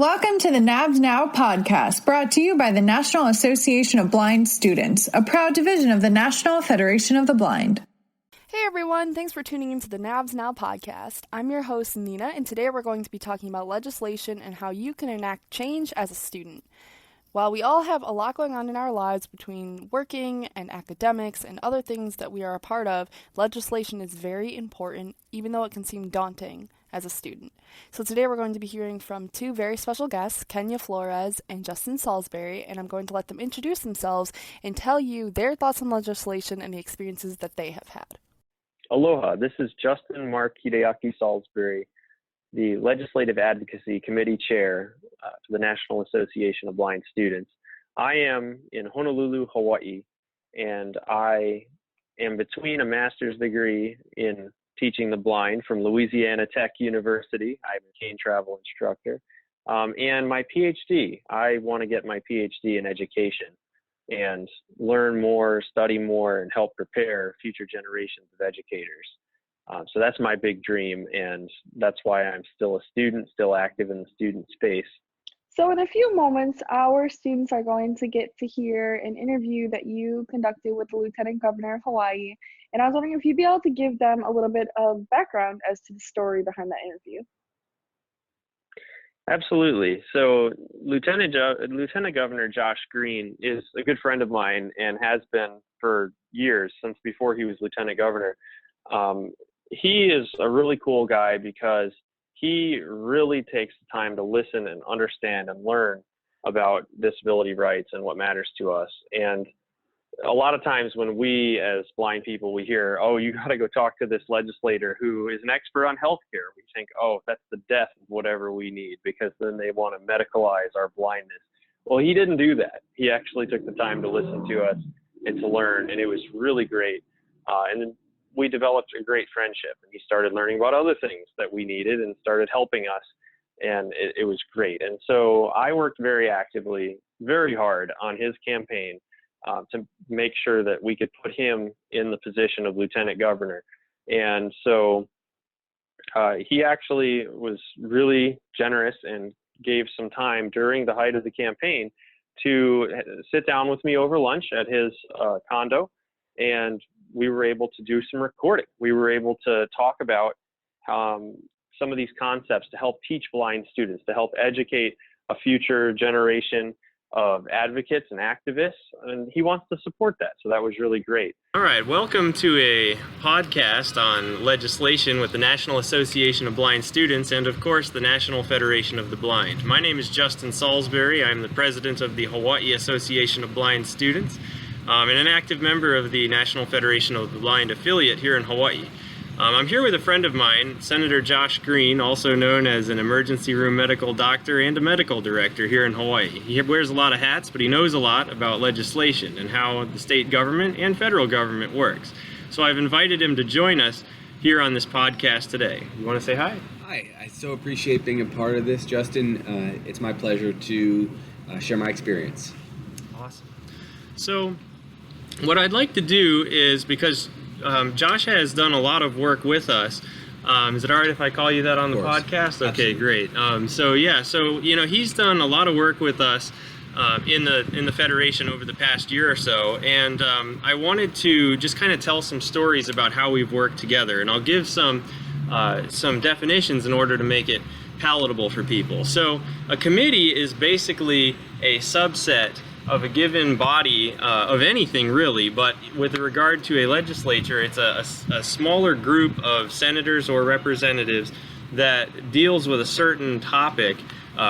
Welcome to the NABS Now podcast, brought to you by the National Association of Blind Students, a proud division of the National Federation of the Blind. Hey everyone, thanks for tuning into the NABS Now podcast. I'm your host, Nina, and today we're going to be talking about legislation and how you can enact change as a student. While we all have a lot going on in our lives between working and academics and other things that we are a part of, legislation is very important, even though it can seem daunting as a student. So today we're going to be hearing from two very special guests, Kenya Flores and Justin Salisbury, and I'm going to let them introduce themselves and tell you their thoughts on legislation and the experiences that they have had. Aloha, this is Justin Mark Hideaki Salisbury, the Legislative Advocacy Committee Chair for the National Association of Blind Students. I am in Honolulu, Hawaii, and I am between a master's degree in teaching the blind from Louisiana Tech University. I'm a cane travel instructor, and my PhD. I want to get my PhD in education and learn more, study more, and help prepare future generations of educators. So that's my big dream, and that's why I'm still a student, still active in the student space. So in a few moments, our students are going to get to hear an interview that you conducted with the Lieutenant Governor of Hawaii. And I was wondering if you'd be able to give them a little bit of background as to the story behind that interview. Absolutely. So Lieutenant Governor Josh Green is a good friend of mine and has been for years, since before he was Lieutenant Governor. He is a really cool guy because he really takes the time to listen and understand and learn about disability rights and what matters to us. And a lot of times when we as blind people, we hear, oh, you got to go talk to this legislator who is an expert on healthcare. We think, oh, that's the death of whatever we need, because then they want to medicalize our blindness. Well, he didn't do that. He actually took the time to listen to us and to learn, and it was really great. And then we developed a great friendship, and he started learning about other things that we needed and started helping us, and it was great. And so I worked very actively, very hard on his campaign to make sure that we could put him in the position of Lieutenant Governor. And so he actually was really generous and gave some time during the height of the campaign to sit down with me over lunch at his condo, and we were able to do some recording. We were able to talk about some of these concepts to help teach blind students, to help educate a future generation of advocates and activists, and he wants to support that, so that was really great. All right, welcome to a podcast on legislation with the National Association of Blind Students and, of course, the National Federation of the Blind. My name is Justin Salisbury. I'm the president of the Hawaii Association of Blind Students and an active member of the National Federation of the Blind affiliate here in Hawaii. I'm here with a friend of mine, Senator Josh Green, also known as an emergency room medical doctor and a medical director here in Hawaii. He wears a lot of hats, but he knows a lot about legislation and how the state government and federal government works. So I've invited him to join us here on this podcast today. You want to say hi? Hi, I so appreciate being a part of this, Justin. It's my pleasure to share my experience. Awesome. So what I'd like to do is, because Josh has done a lot of work with us. Is it all right if I call you that on the podcast? Okay, great. So he's done a lot of work with us in the Federation over the past year or so, and I wanted to just kind of tell some stories about how we've worked together, and I'll give some definitions in order to make it palatable for people. So a committee is basically a subset of a given body of anything really, but with regard to a legislature, it's a smaller group of senators or representatives that deals with a certain topic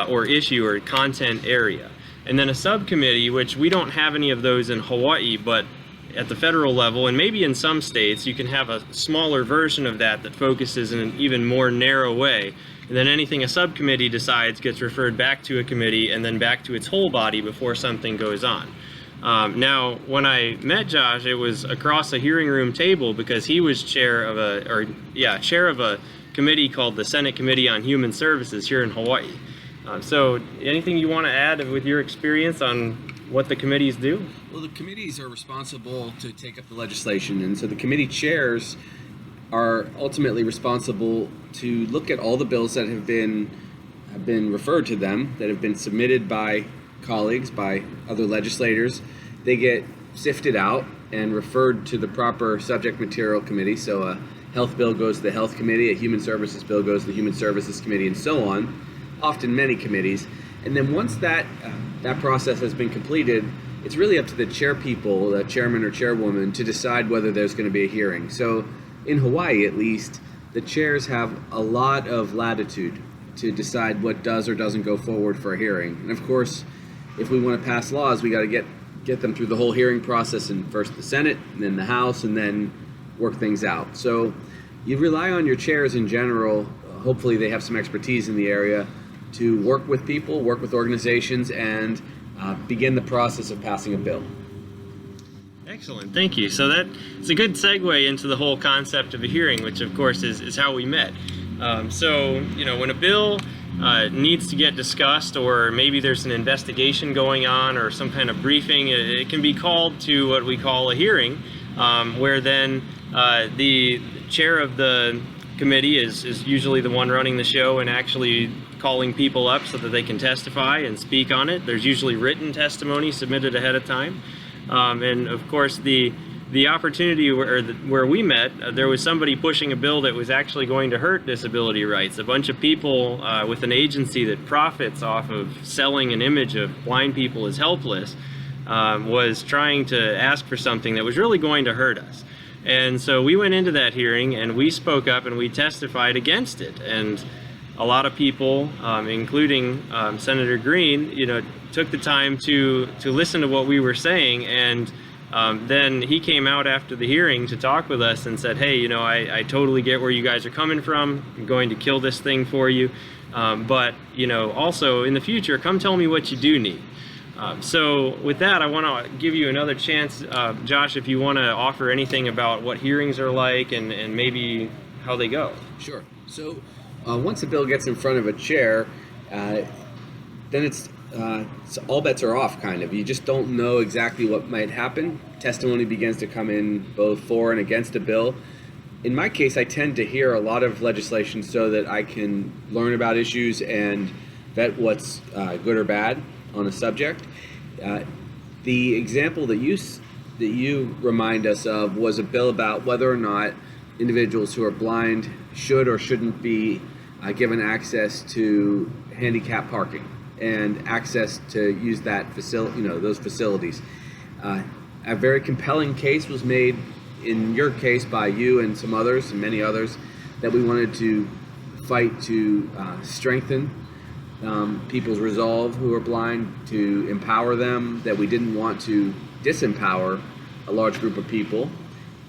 or issue or content area. And then a subcommittee, which we don't have any of those in Hawaii, but at the federal level, and maybe in some states, you can have a smaller version of that focuses in an even more narrow way. And then anything a subcommittee decides gets referred back to a committee and then back to its whole body before something goes on. Now, when I met Josh, it was across a hearing room table because he was chair of a committee called the Senate Committee on Human Services here in Hawaii. So anything you want to add with your experience on what the committees do? Well, the committees are responsible to take up the legislation, and so the committee chairs are ultimately responsible to look at all the bills that have been have been referred to them, that have been submitted by colleagues, by other legislators, they get sifted out and referred to the proper subject material committee. So a health bill goes to the health committee, a human services bill goes to the human services committee, and so on, often many committees. And then once that process has been completed, it's really up to the chairpeople, the chairman or chairwoman, to decide whether there's going to be a hearing. So in Hawaii, at least, the chairs have a lot of latitude to decide what does or doesn't go forward for a hearing. And of course, if we want to pass laws, we got to get them through the whole hearing process in first the Senate, and then the House, and then work things out. So you rely on your chairs in general. Hopefully they have some expertise in the area to work with people, work with organizations, and begin the process of passing a bill. Excellent, thank you. So it's a good segue into the whole concept of a hearing, which of course is how we met. So, when a bill needs to get discussed, or maybe there's an investigation going on or some kind of briefing, it can be called to what we call a hearing, where then the chair of the committee is usually the one running the show and actually calling people up so that they can testify and speak on it. There's usually written testimony submitted ahead of time. And of course, the opportunity where we met, there was somebody pushing a bill that was actually going to hurt disability rights. A bunch of people with an agency that profits off of selling an image of blind people as helpless was trying to ask for something that was really going to hurt us. And so we went into that hearing and we spoke up and we testified against it. And a lot of people, including Senator Green, took the time to listen to what we were saying. And then he came out after the hearing to talk with us and said, hey, I totally get where you guys are coming from. I'm going to kill this thing for you. But also in the future, come tell me what you do need. So with that, I want to give you another chance, Josh, if you want to offer anything about what hearings are like and maybe how they go. Sure. So once a bill gets in front of a chair, then it's all bets are off, kind of. You just don't know exactly what might happen. Testimony begins to come in both for and against a bill. In my case, I tend to hear a lot of legislation so that I can learn about issues and vet what's good or bad on a subject. The example that you remind us of was a bill about whether or not individuals who are blind should or shouldn't be given access to handicap parking and access to use that those facilities. A very compelling case was made in your case by you and some others and many others that we wanted to fight to strengthen people's resolve who are blind, to empower them, that we didn't want to disempower a large group of people.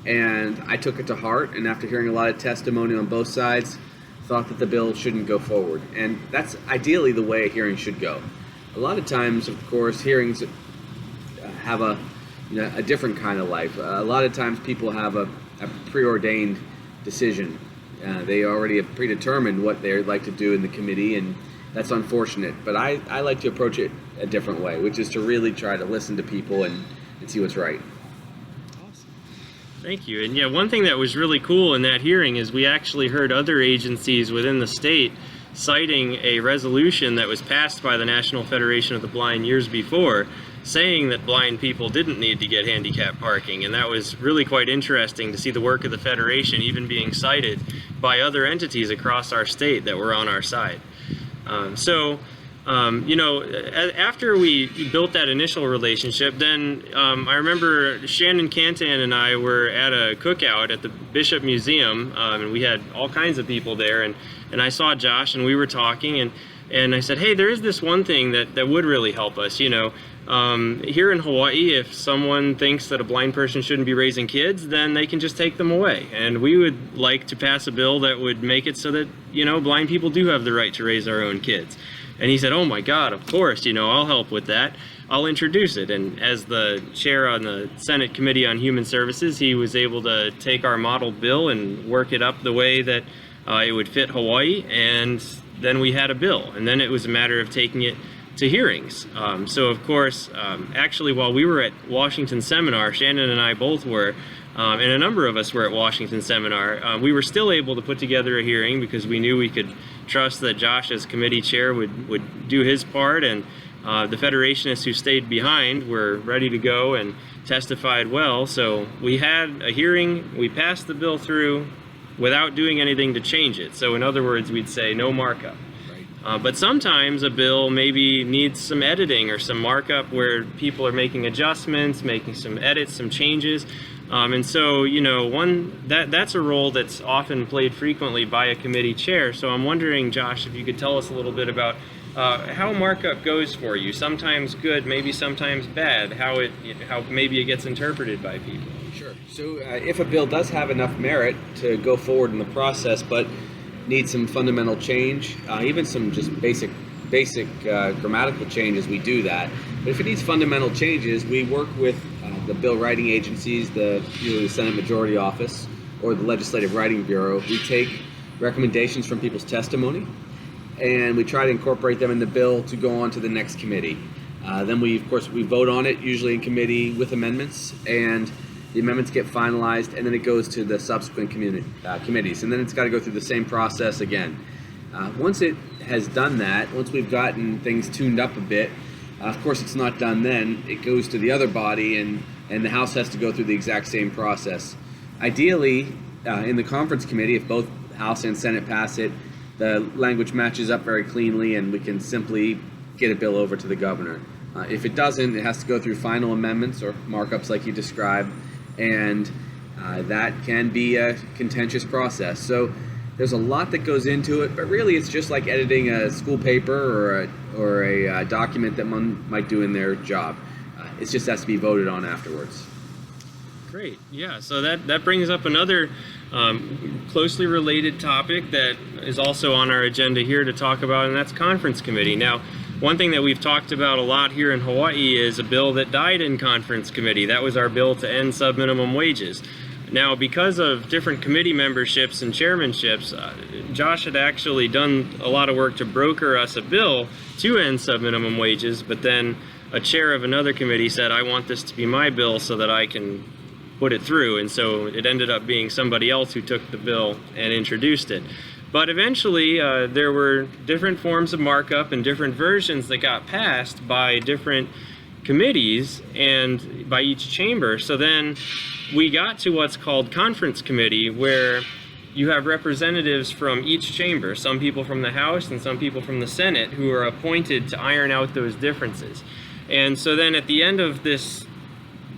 And I took it to heart, and after hearing a lot of testimony on both sides, thought that the bill shouldn't go forward. And that's ideally the way a hearing should go. A lot of times, of course, hearings have a different kind of life. A lot of times people have a preordained decision. They already have predetermined what they'd like to do in the committee, and that's unfortunate. But I like to approach it a different way, which is to really try to listen to people and see what's right. Thank you. And yeah, one thing that was really cool in that hearing is we actually heard other agencies within the state citing a resolution that was passed by the National Federation of the Blind years before, saying that blind people didn't need to get handicap parking. And that was really quite interesting to see the work of the Federation even being cited by other entities across our state that were on our side. After we built that initial relationship, then I remember Shannon Cantan and I were at a cookout at the Bishop Museum, and we had all kinds of people there, and I saw Josh, and we were talking, and I said, hey, there is this one thing that would really help us, here in Hawaii, if someone thinks that a blind person shouldn't be raising kids, then they can just take them away. And we would like to pass a bill that would make it so that, blind people do have the right to raise our own kids. And he said, oh my God, of course, I'll help with that. I'll introduce it. And as the chair on the Senate Committee on Human Services, he was able to take our model bill and work it up the way that it would fit Hawaii. And then we had a bill. And then it was a matter of taking it to hearings. So of course, actually while we were at Washington Seminar, Shannon and I both were, and a number of us were at Washington Seminar, we were still able to put together a hearing because we knew we could trust that Josh as committee chair would do his part, and the Federationists who stayed behind were ready to go and testified well. So we had a hearing, we passed the bill through without doing anything to change it. So in other words, we'd say no markup. But sometimes a bill maybe needs some editing or some markup where people are making adjustments, making some edits, some changes. And so, that's a role that's often played frequently by a committee chair. So I'm wondering, Josh, if you could tell us a little bit about how markup goes for you. Sometimes good, maybe sometimes bad, how maybe it gets interpreted by people. Sure. So if a bill does have enough merit to go forward in the process, but needs some fundamental change, even some just basic grammatical changes, we do that. But if it needs fundamental changes, we work with the bill writing agencies, usually the Senate Majority Office or the Legislative Writing Bureau. We take recommendations from people's testimony, and we try to incorporate them in the bill to go on to the next committee. Then we vote on it, usually in committee with amendments, and the amendments get finalized, and then it goes to the subsequent committees, and then it's got to go through the same process again. Once it has done that, once we've gotten things tuned up a bit, of course it's not done then, it goes to the other body, and the House has to go through the exact same process. Ideally, in the conference committee, if both House and Senate pass it, the language matches up very cleanly, and we can simply get a bill over to the governor. If it doesn't, it has to go through final amendments or markups like you described, and that can be a contentious process. So there's a lot that goes into it, but really it's just like editing a school paper or a document that one might do in their job. It just has to be voted on afterwards. Great. Yeah, so that brings up another closely related topic that is also on our agenda here to talk about, and that's conference committee. Now, one thing that we've talked about a lot here in Hawaii is a bill that died in conference committee. That was our bill to end subminimum wages. Now, because of different committee memberships and chairmanships, Josh had actually done a lot of work to broker us a bill to end subminimum wages, but then a chair of another committee said, I want this to be my bill so that I can put it through, and so it ended up being somebody else who took the bill and introduced it. But eventually, there were different forms of markup and different versions that got passed by different committees and by each chamber. So then we got to what's called conference committee, where you have representatives from each chamber, some people from the House and some people from the Senate, who are appointed to iron out those differences. And so then at the end of this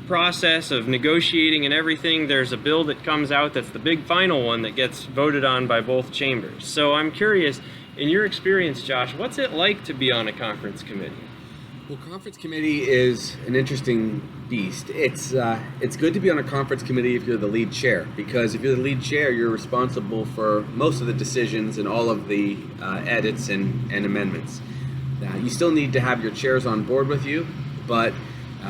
process of negotiating and everything, there's a bill that comes out that's the big final one that gets voted on by both chambers. So I'm curious, in your experience, Josh, what's it like to be on a conference committee? Well, conference committee is an interesting beast. It's good to be on a conference committee if you're the lead chair, because if you're the lead chair, you're responsible for most of the decisions and all of the edits and amendments. You still need to have your chairs on board with you, but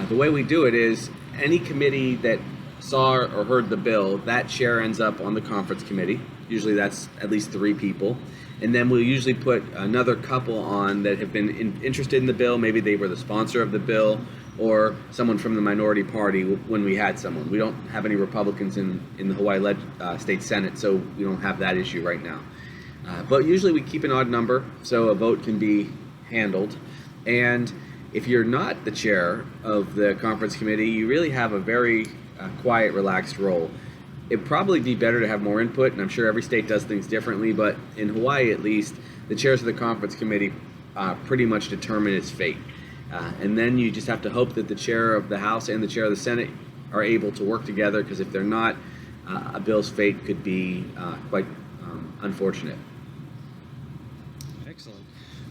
the way we do it is any committee that saw or heard the bill, that chair ends up on the conference committee. Usually that's at least 3 people. And then we'll usually put another couple on that have been interested in the bill. Maybe they were the sponsor of the bill, or someone from the minority party when we had someone. We don't have any Republicans in the Hawaii State Senate, so we don't have that issue right now. But usually we keep an odd number so a vote can be handled. And if you're not the chair of the conference committee, you really have a very quiet, relaxed role. It'd probably be better to have more input, and I'm sure every state does things differently, but in Hawaii at least, the chairs of the conference committee pretty much determine its fate. And then you just have to hope that the chair of the House and the chair of the Senate are able to work together, because if they're not, a bill's fate could be quite unfortunate. Excellent.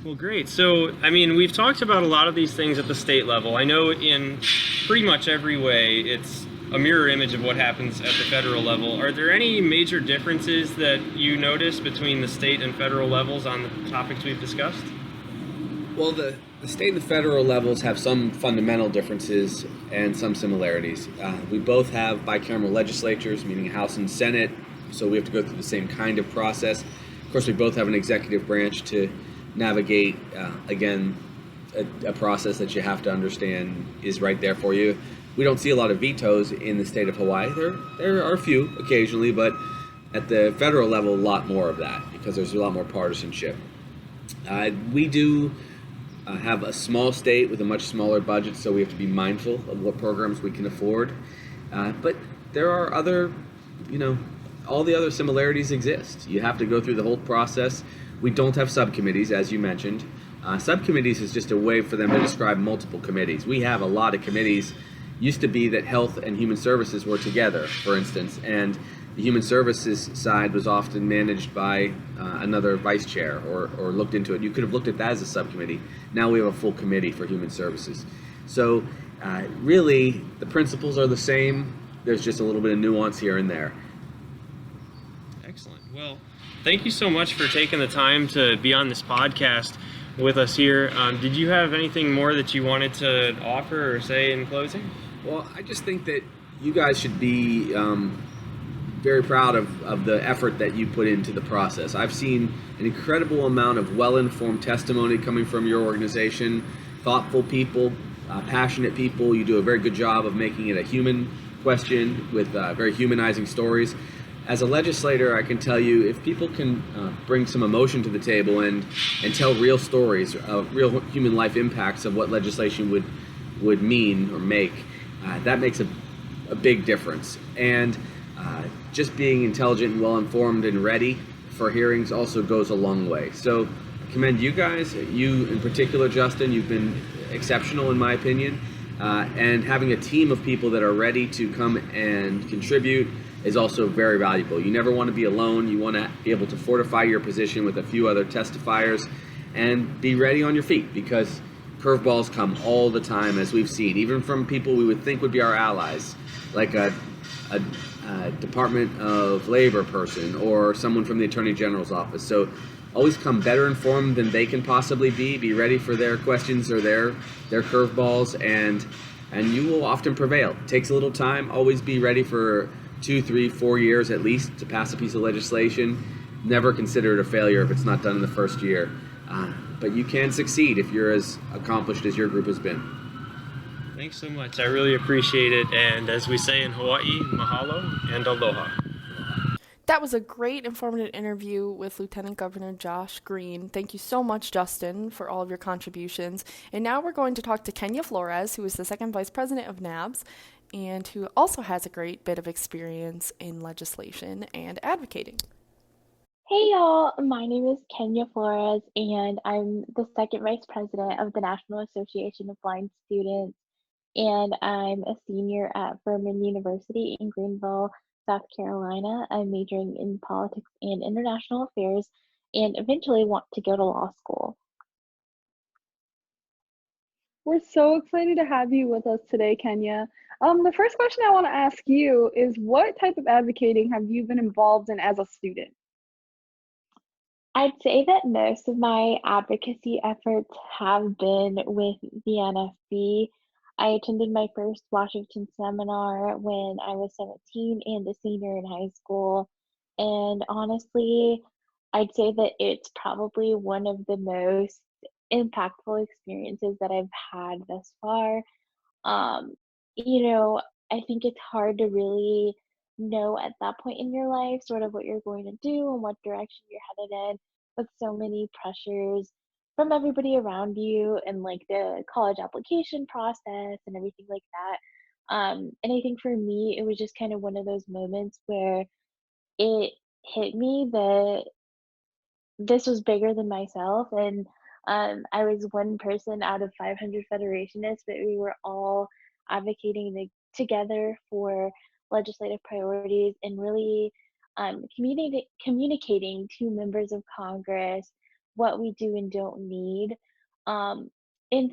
Well, great. So, I mean, we've talked about a lot of these things at the state level. I know in pretty much every way it's a mirror image of what happens at the federal level. Are there any major differences that you notice between the state and federal levels on the topics we've discussed? Well, the state and the federal levels have some fundamental differences and some similarities. We both have bicameral legislatures, meaning House and Senate, so we have to go through the same kind of process. Of course, we both have an executive branch to navigate, again, a process that you have to understand is right there for you. We don't see a lot of vetoes in the state of Hawaii. There are a few occasionally, but at the federal level, a lot more of that. because there's a lot more partisanship. We do have a small state with a much smaller budget, so we have to be mindful of what programs we can afford. But there are other, all the other similarities exist. You have to go through the whole process. We don't have subcommittees, as you mentioned. Subcommittees is just a way for them to describe multiple committees. We have a lot of committees. Used to be that health and human services were together, for instance, and the human services side was often managed by another vice chair or looked into it. You could have looked at that as a subcommittee. Now we have a full committee for human services. So really, the principles are the same. There's just a little bit of nuance here and there. Excellent. Well, thank you so much for taking the time to be on this podcast with us here. Did you have anything more that you wanted to offer or say in closing? Well, I just think that you guys should be very proud of the effort that you put into the process. I've seen an incredible amount of well-informed testimony coming from your organization, thoughtful people, passionate people. You do a very good job of making it a human question with very humanizing stories. As a legislator, I can tell you, if people can bring some emotion to the table and tell real stories, real human life impacts of what legislation would mean or make, that makes a big difference. And just being intelligent and well-informed and ready for hearings also goes a long way. So I commend you guys, you in particular, Justin. You've been exceptional in my opinion. And having a team of people that are ready to come and contribute is also very valuable. You never want to be alone. You want to be able to fortify your position with a few other testifiers and be ready on your feet, because curveballs come all the time, as we've seen, even from people we would think would be our allies, like a Department of Labor person or someone from the Attorney General's office. So always come better informed than they can possibly be ready for their questions or their curveballs, and you will often prevail. It takes a little time. Always be ready for 2, 3, 4 years at least to pass a piece of legislation. Never consider it a failure if it's not done in the first year. But you can succeed if you're as accomplished as your group has been. Thanks so much. I really appreciate it. And as we say in Hawaii, mahalo and aloha. That was a great informative interview with Lieutenant Governor Josh Green. Thank you so much, Justin, for all of your contributions. And now we're going to talk to Kenya Flores, who is the second vice president of NABS and who also has a great bit of experience in legislation and advocating. Hey y'all, my name is Kenya Flores, and I'm the second vice president of the National Association of Blind Students, and I'm a senior at Furman University in Greenville, South Carolina. I'm majoring in politics and international affairs, and eventually want to go to law school. We're so excited to have you with us today, Kenya. The first question I want to ask you is, what type of advocating have you been involved in as a student? I'd say that most of my advocacy efforts have been with the NFB. I attended my first Washington seminar when I was 17 and a senior in high school. And honestly, I'd say that it's probably one of the most impactful experiences that I've had thus far. I think it's hard to really know at that point in your life sort of what you're going to do and what direction you're headed in, with so many pressures from everybody around you and like the college application process and everything like that. And I think for me, it was just kind of one of those moments where it hit me that this was bigger than myself, and I was one person out of 500 Federationists, but we were all advocating together for legislative priorities and really communicating to members of Congress what we do and don't need. And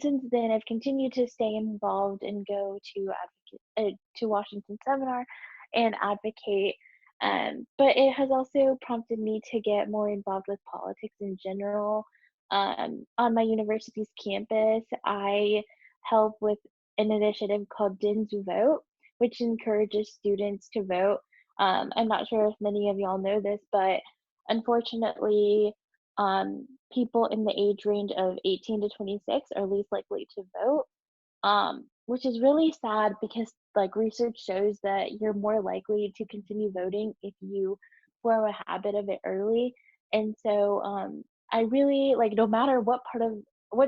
since then, I've continued to stay involved and go to Washington seminar and advocate. But it has also prompted me to get more involved with politics in general. On my university's campus, I help with an initiative called Din to Vote, which encourages students to vote. I'm not sure if many of y'all know this, but unfortunately, people in the age range of 18 to 26 are least likely to vote, which is really sad because like research shows that you're more likely to continue voting if you form a habit of it early. And so I really, like, no matter what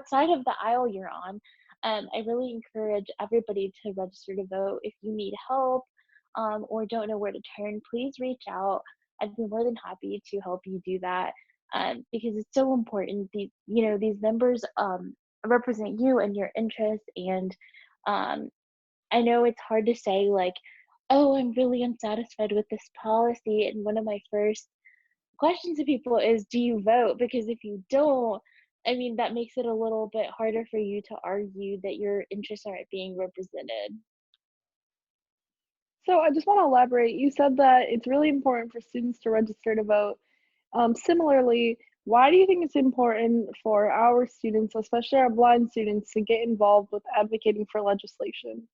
side of the aisle you're on, I really encourage everybody to register to vote. If you need help or don't know where to turn, please reach out. I'd be more than happy to help you do that, because it's so important. These members represent you and your interests, and I know it's hard to say, like, oh, I'm really unsatisfied with this policy. And one of my first questions to people is, do you vote? Because if you don't, I mean, that makes it a little bit harder for you to argue that your interests aren't being represented. So I just want to elaborate. You said that it's really important for students to register to vote. Similarly, why do you think it's important for our students, especially our blind students, to get involved with advocating for legislation?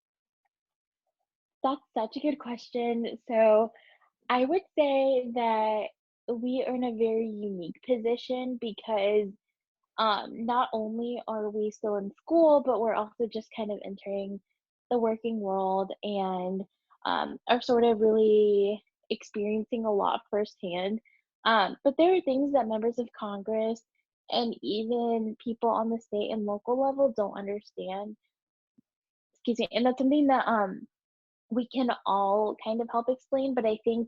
That's such a good question. So I would say that we are in a very unique position because not only are we still in school, but we're also just kind of entering the working world and are sort of really experiencing a lot firsthand. But there are things that members of Congress and even people on the state and local level don't understand. Excuse me. And that's something that we can all kind of help explain. But I think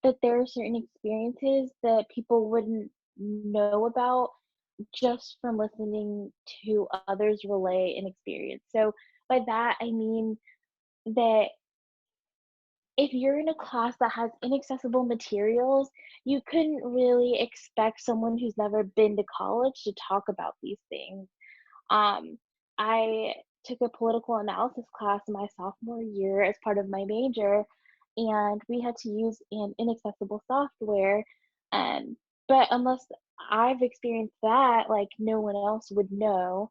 that there are certain experiences that people wouldn't know about just from listening to others relay an experience. So by that, I mean that if you're in a class that has inaccessible materials, you couldn't really expect someone who's never been to college to talk about these things. Um, I took a political analysis class in my sophomore year as part of my major, and we had to use an inaccessible software. Um, but unless I've experienced that, like, no one else would know.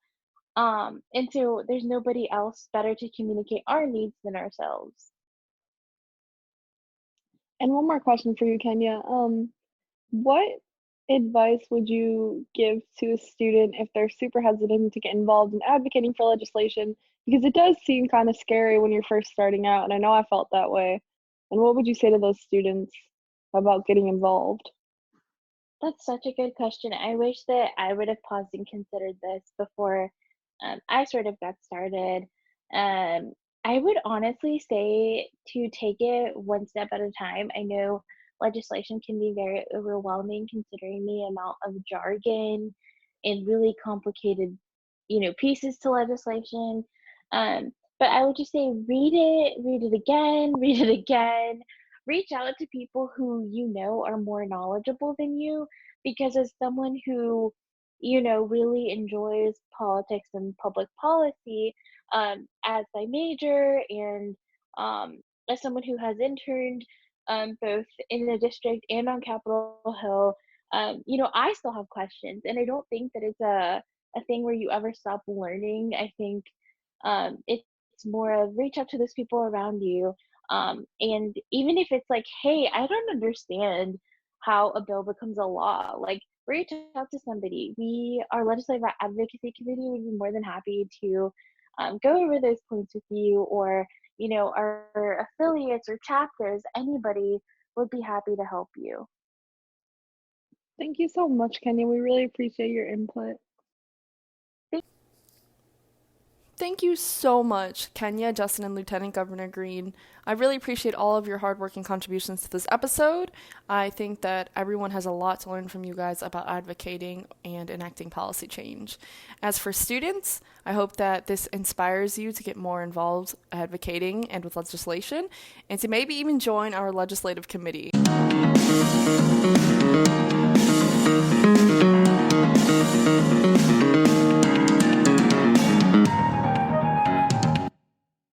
And so there's nobody else better to communicate our needs than ourselves. And one more question for you, Kenya. What advice would you give to a student if they're super hesitant to get involved in advocating for legislation? Because it does seem kind of scary when you're first starting out, and I know I felt that way. And what would you say to those students about getting involved? That's such a good question. I wish that I would have paused and considered this before I sort of got started. I would honestly say to take it one step at a time. I know legislation can be very overwhelming considering the amount of jargon and really complicated, pieces to legislation. But I would just say read it again, read it again. Reach out to people who you know are more knowledgeable than you, because as someone who really enjoys politics and public policy, as my major and as someone who has interned both in the district and on Capitol Hill, I still have questions, and I don't think that it's a thing where you ever stop learning. I think it's more of reach out to those people around you, and even if it's like, hey, I don't understand how a bill becomes a law, like, reach out to somebody. Our legislative advocacy committee would be more than happy to go over those points with you, or our affiliates or chapters. Anybody would be happy to help you. Thank you so much, Kenya. We really appreciate your input. Thank you so much, Kenya, Justin, and Lieutenant Governor Green. I really appreciate all of your hard work and contributions to this episode. I think that everyone has a lot to learn from you guys about advocating and enacting policy change. As for students, I hope that this inspires you to get more involved advocating and with legislation, and to maybe even join our legislative committee.